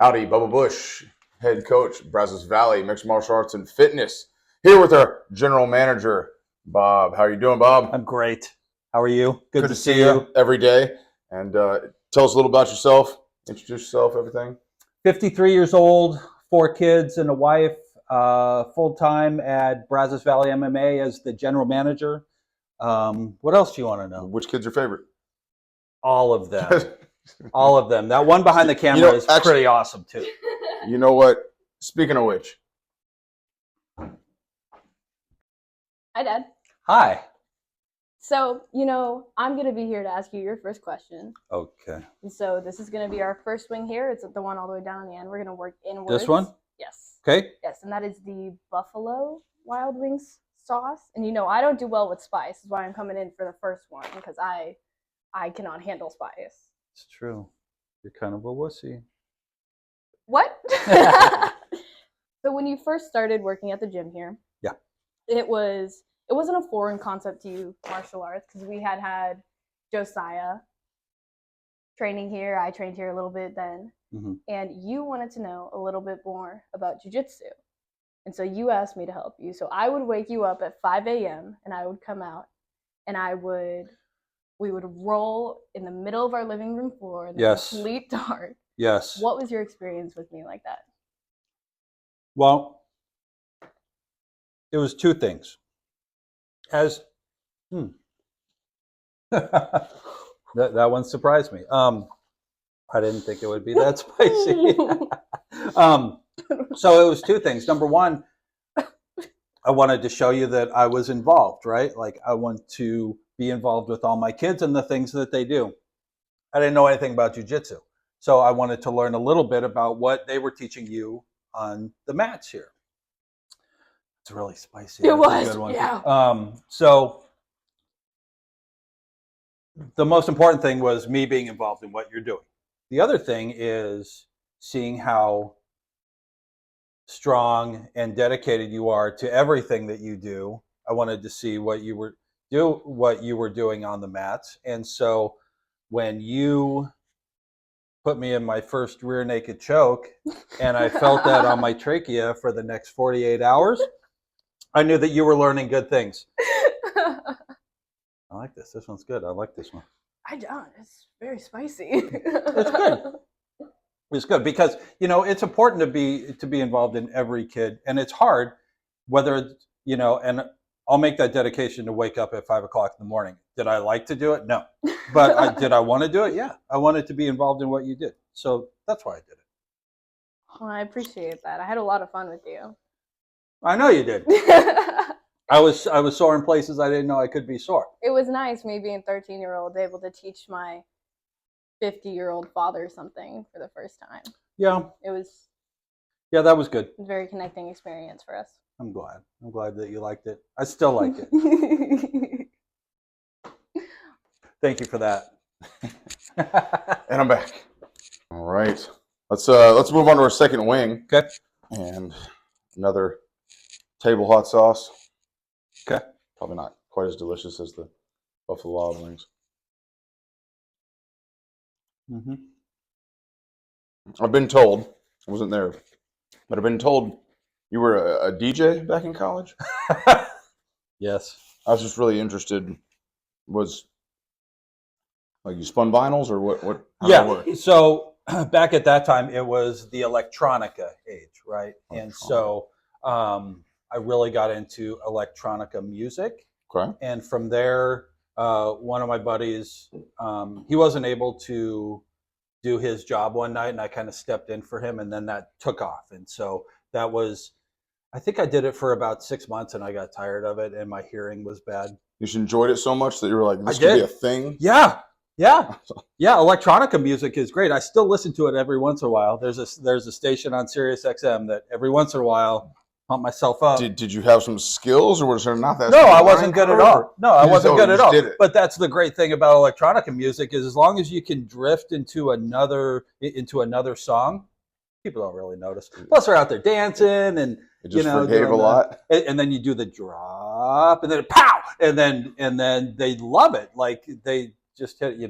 Howdy, Bubba Bush, head coach, Brazos Valley Mixed Martial Arts and Fitness. Here with our general manager, Bob. How are you doing, Bob? I'm great. How are you? Good to see you every day. And tell us a little about yourself. Introduce yourself, everything. 53 years old, 4 kids and a wife, full-time at Brazos Valley MMA as the general manager. What else do you want to know? Which kid's your favorite? All of them. All of them. That one behind the camera is pretty awesome, too. You know what? Speaking of which. Hi, Dad. Hi. So, I'm going to be here to ask you your first question. Okay. And so this is going to be our first swing here. It's the one all the way down on the end. We're going to work inwards. This one? Yes. Okay. Yes, and that is the Buffalo Wild Wings sauce. And I don't do well with spice. That's why I'm coming in for the first one, because I cannot handle spice. It's true. You're kind of a wussy. What? So when you first started working at the gym here, yeah, it wasn't a foreign concept to you, martial arts, because we had Josiah training here. I trained here a little bit then. Mm-hmm. And you wanted to know a little bit more about jiu-jitsu. And so you asked me to help you. So I would wake you up at 5 a.m. and I would come out and we would roll in the middle of our living room floor in the complete dark. Yes. What was your experience with me like that? Well, it was 2 things. That one surprised me. I didn't think it would be that spicy. So it was 2 things. Number one, I wanted to show you that I was involved, right? Like, I want to be involved with all my kids and the things that they do. I didn't know anything about jiu-jitsu. So I wanted to learn a little bit about what they were teaching you on the mats here. It's really spicy. It was, a good one. yeah. So the most important thing was me being involved in what you're doing. The other thing is seeing how strong and dedicated you are to everything that you do. I wanted to see what you were doing on the mats. And so when you put me in my first rear naked choke and I felt that on my trachea for the next 48 hours, I knew that you were learning good things. I like this. This one's good. I like this one. I don't. It's very spicy. It's good. It's good because, it's important to be involved in every kid. And it's hard whether, and I'll make that dedication to wake up at 5 o'clock in the morning. Did I like to do it? No. But did I want to do it? Yeah. I wanted to be involved in what you did. So that's why I did it. Well, I appreciate that. I had a lot of fun with you. I know you did. I was sore in places I didn't know I could be sore. It was nice, me being 13-year-old, able to teach my 50-year-old father something for the first time. Yeah. Yeah, that was good. A very connecting experience for us. I'm glad. I'm glad that you liked it. I still like it. Thank you for that. And I'm back. All right. Let's move on to our second wing. Okay. And another table hot sauce. Okay. Probably not quite as delicious as the Buffalo Wild Wings. Mm-hmm. I've been told, I wasn't there, but I've been told you were a DJ back in college? Yes. I was just really interested. Was like you spun vinyls or what? Yeah. So back at that time, it was the electronica age, right? And so I really got into electronica music. Okay. And from there, one of my buddies, he wasn't able to do his job one night, and I kind of stepped in for him, and then that took off. And so that was, I think I did it for about 6 months, and I got tired of it, and my hearing was bad. You just enjoyed it so much that you were like, this could be a thing? Yeah. Electronica music is great. I still listen to it every once in a while. There's a station on Sirius XM that every once in a while pump myself up. Did you have some skills, or was there not that? No, I wasn't good at all. No, I wasn't good at all. But that's the great thing about electronica music is as long as you can drift into another song, people don't really notice. Plus, they're out there dancing and it just forgave a lot. And then you do the drop, and then pow, and then they love it. Like they just hit. You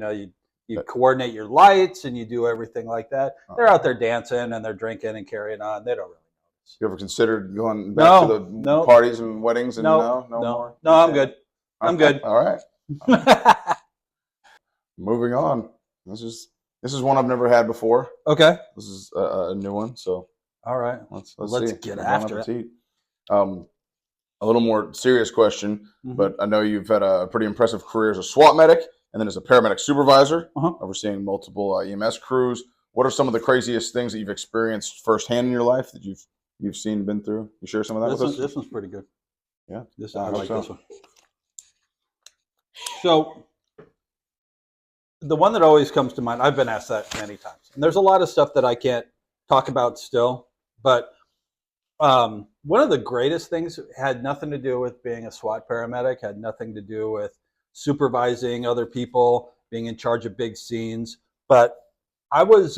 you coordinate your lights and you do everything like that. They're out there dancing and they're drinking and carrying on. They don't really notice. You ever considered going back to the parties and weddings? And no more. No, I'm good. I'm good. All right. Moving on. This is one I've never had before. Okay. This is a new one. So all right. Let's see. Get after it. A little more serious question, Mm-hmm. but I know you've had a pretty impressive career as a SWAT medic and then as a paramedic supervisor, overseeing multiple EMS crews. What are some of the craziest things that you've experienced firsthand in your life that you've seen and been through? You share some of that with us? This one's pretty good. Yeah. I like this one. So the one that always comes to mind, I've been asked that many times. And there's a lot of stuff that I can't talk about still, but one of the greatest things had nothing to do with being a SWAT paramedic, had nothing to do with supervising other people, being in charge of big scenes. But I was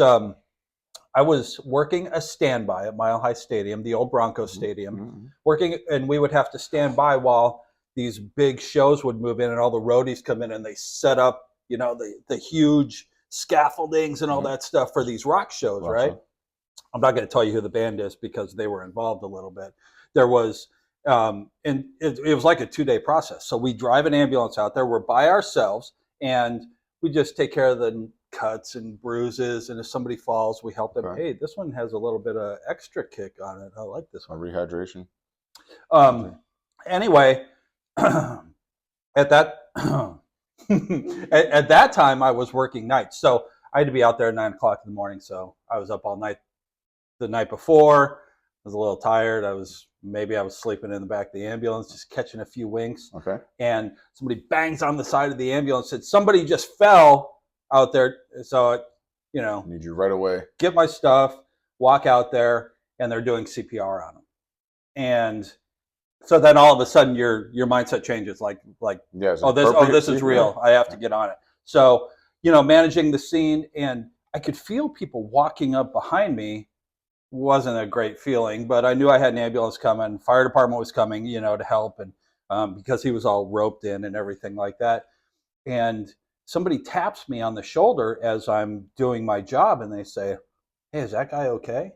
working a standby at Mile High Stadium, the old Broncos Stadium, working, and we would have to stand by while these big shows would move in and all the roadies come in and they set up, the huge scaffoldings and all that stuff for these rock shows, right? I'm not going to tell you who the band is because they were involved a little bit. There was, and it was like a 2-day process. So we drive an ambulance out there. We're by ourselves, and we just take care of the cuts and bruises. And if somebody falls, we help them. Hey, this one has a little bit of extra kick on it. I like this one. Rehydration. Anyway, at that at that time, I was working nights, so I had to be out there at 9 o'clock in the morning. So I was up all night. The night before, I was a little tired. I was sleeping in the back of the ambulance, just catching a few winks. Okay. And somebody bangs on the side of the ambulance, said, somebody just fell out there. So, need you right away. Get my stuff, walk out there, and they're doing CPR on them. And so then all of a sudden your mindset changes, like this is real. I have to get on it. So, managing the scene, and I could feel people walking up behind me. Wasn't a great feeling, but I knew I had an ambulance coming. Fire department was coming, to help, and because he was all roped in and everything like that. And somebody taps me on the shoulder as I'm doing my job, and they say, "Hey, is that guy okay?"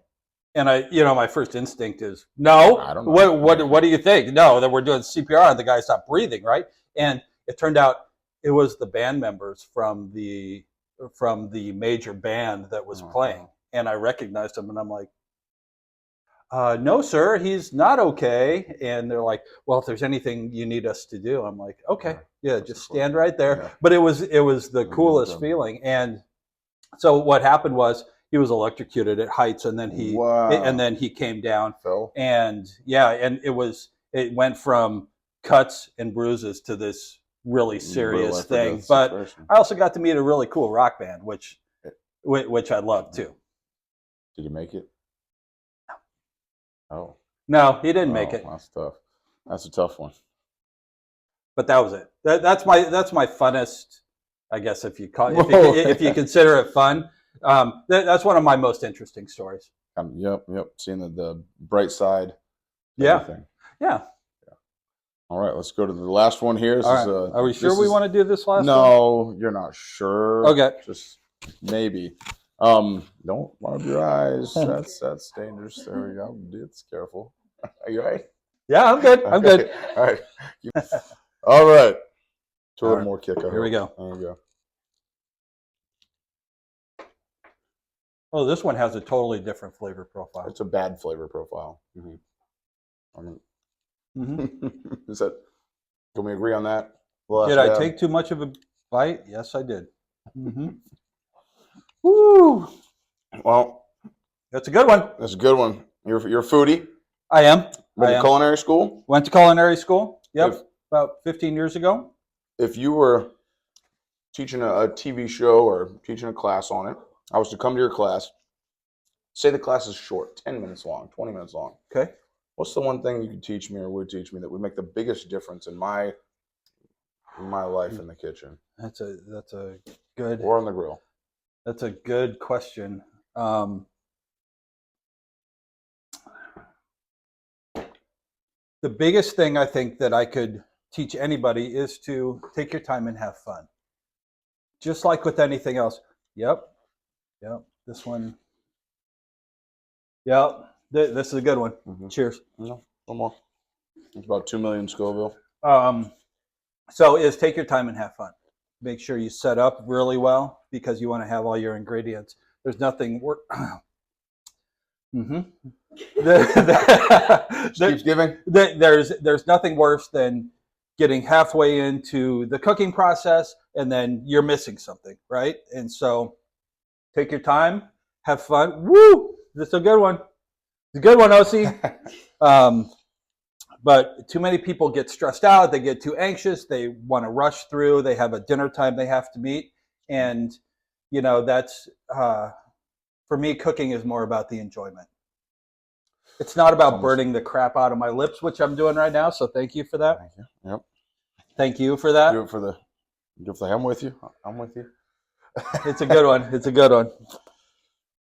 And my first instinct is, "No." I don't know. What do you think? No, that we're doing CPR and the guy stopped breathing, right? And it turned out it was the band members from the major band that was playing, and I recognized him, and I'm like, no, sir, he's not okay. And they're like, well, if there's anything you need us to do, I'm like, okay, yeah, just stand right there. Yeah. But it was the coolest feeling. And so what happened was he was electrocuted at heights, and then he came down. Phil. And and it went from cuts and bruises to this really serious thing. But I also got to meet a really cool rock band, which I love too. Did you make it? Oh. No, he didn't make it. That's tough. That's a tough one. But that was it. That's my funnest, I guess, if you consider it fun. That's one of my most interesting stories. Yep. Seeing the bright side. Yeah. Yeah. All right, let's go to the last one here. Are we sure we want to do this last one? No, you're not sure. Okay. Just maybe. Don't rub your eyes. That's dangerous. There we go. It's careful. Are you all right? Yeah, I'm good. I'm good. All right. All right. A little more kick. Here we go. There you go. Oh, this one has a totally different flavor profile. It's a bad flavor profile. Is that? Can we agree on that? Did I take too much of a bite? Yes, I did. Woo! Well, that's a good one. That's a good one. You're a foodie. I am. Went to culinary school. Went to culinary school. Yep, about 15 years ago. If you were teaching a TV show or teaching a class on it, I was to come to your class. Say the class is short, 10 minutes long, 20 minutes long. Okay. What's the one thing you could teach me or would teach me that would make the biggest difference in my life in the kitchen? That's a good. Or on the grill. That's a good question. The biggest thing I think that I could teach anybody is to take your time and have fun. just like with anything else. Yep. This one. Yep. This is a good one. Cheers. No, one more. It's about 2 million Scoville. So is take your time and have fun. Make sure you set up really well because you want to have all your ingredients. There's nothing worse. Keeps giving. There's nothing worse than getting halfway into the cooking process and then you're missing something, right? And so take your time, have fun. Woo! This is a good one. It's a good one, OC. But too many people get stressed out. They get too anxious. They want to rush through. They have a dinner time they have to meet. And, you know, that's, for me, cooking is more about the enjoyment. It's not about burning the crap out of my lips, which I'm doing right now. So thank you for that. Thank you. Yep. Thank you for that. Do it for the I'm with you. I'm with you. It's a good one. It's a good one.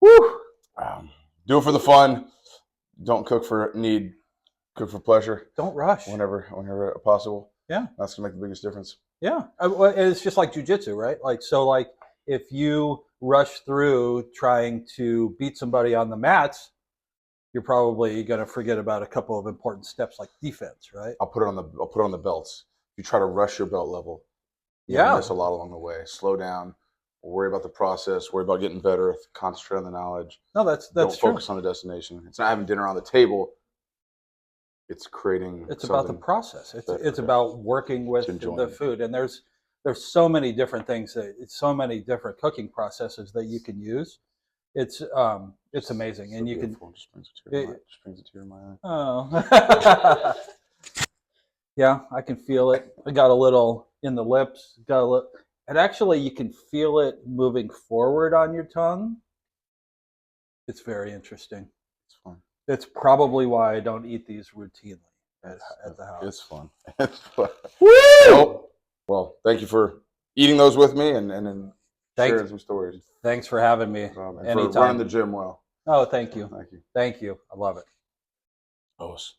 Woo! Do it for the fun. Don't cook for need. Cook for pleasure. Don't rush. Whenever possible. Yeah. That's gonna make the biggest difference. Yeah. It's just like jujitsu, right? Like if you rush through trying to beat somebody on the mats, you're probably gonna forget about a couple of important steps like defense, right? I'll put it on the belts. If you try to rush your belt level, you miss a lot along the way. Slow down. Worry about the process. Worry about getting better. Concentrate on the knowledge. No, that's Don't true. focus on the destination. It's not having dinner on the table. It's creating. It's about the process. It's about working with the food, and there's so many different things so many different cooking processes that you can use. It's amazing, and you can. Just brings it to your mind. Oh. Yeah, I can feel it. I got a little in the lips. And actually, you can feel it moving forward on your tongue. It's very interesting. It's fun. It's probably why I don't eat these routinely at the house. It's fun. It's fun. Woo! Well, thank you for eating those with me and sharing some stories. Thanks for having me. And for running the gym well. Oh, thank you. Thank you. Thank you. I love it. Os.